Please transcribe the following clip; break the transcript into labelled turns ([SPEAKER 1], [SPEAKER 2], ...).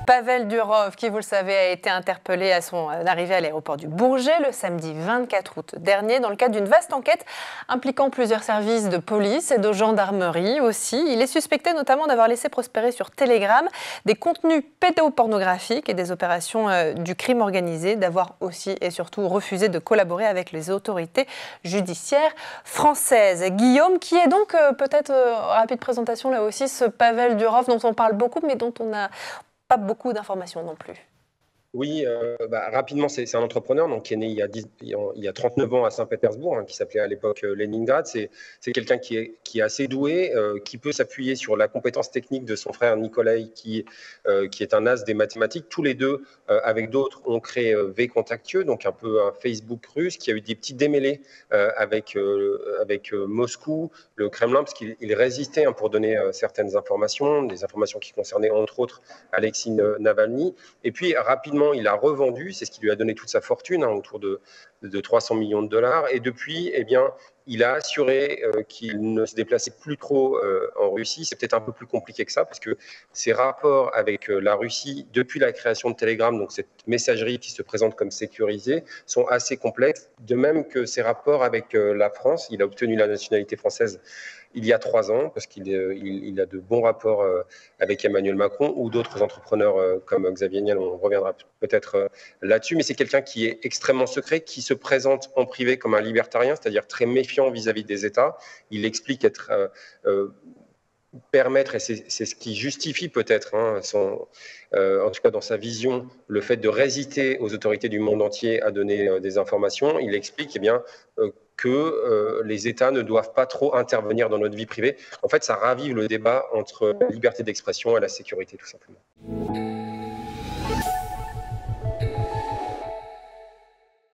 [SPEAKER 1] Pavel Durov, qui, vous le savez, a été interpellé à son arrivée à l'aéroport du Bourget le samedi 24 août dernier dans le cadre d'une vaste enquête impliquant plusieurs services de police et de gendarmerie aussi. Il est suspecté notamment d'avoir laissé prospérer sur Telegram des contenus pédopornographiques et des opérations du crime organisé, d'avoir aussi et surtout refusé de collaborer avec les autorités judiciaires françaises. Guillaume, qui est donc peut-être, rapide présentation là aussi, ce Pavel Durov dont on parle beaucoup mais dont on n'a pas beaucoup d'informations non plus.
[SPEAKER 2] Oui, rapidement, c'est un entrepreneur donc, qui est né il y a 39 ans à Saint-Pétersbourg, qui s'appelait à l'époque Leningrad. C'est quelqu'un qui est assez doué, qui peut s'appuyer sur la compétence technique de son frère Nikolai, qui est un as des mathématiques. Tous les deux, avec d'autres, ont créé V-Contactieux, donc un peu un Facebook russe, qui a eu des petits démêlés avec Moscou, le Kremlin, parce qu'il résistait pour donner certaines informations, des informations qui concernaient entre autres Alexei Navalny. Et puis rapidement, il a revendu, c'est ce qui lui a donné toute sa fortune, autour de 300 millions de dollars. Et depuis, il a assuré qu'il ne se déplaçait plus trop en Russie. C'est peut-être un peu plus compliqué que ça, parce que ses rapports avec la Russie, depuis la création de Telegram, donc cette messagerie qui se présente comme sécurisée, sont assez complexes. De même que ses rapports avec la France. Il a obtenu la nationalité française il y a 3 ans, parce qu'il a de bons rapports avec Emmanuel Macron ou d'autres entrepreneurs comme Xavier Niel. On reviendra peut-être là-dessus, mais c'est quelqu'un qui est extrêmement secret, qui se présente en privé comme un libertarien, c'est-à-dire très méfiant vis-à-vis des États. Il explique permettre, et c'est ce qui justifie peut-être, en tout cas dans sa vision, le fait de résister aux autorités du monde entier à donner des informations. Il explique que les États ne doivent pas trop intervenir dans notre vie privée. En fait, ça ravive le débat entre la liberté d'expression et la sécurité, tout simplement.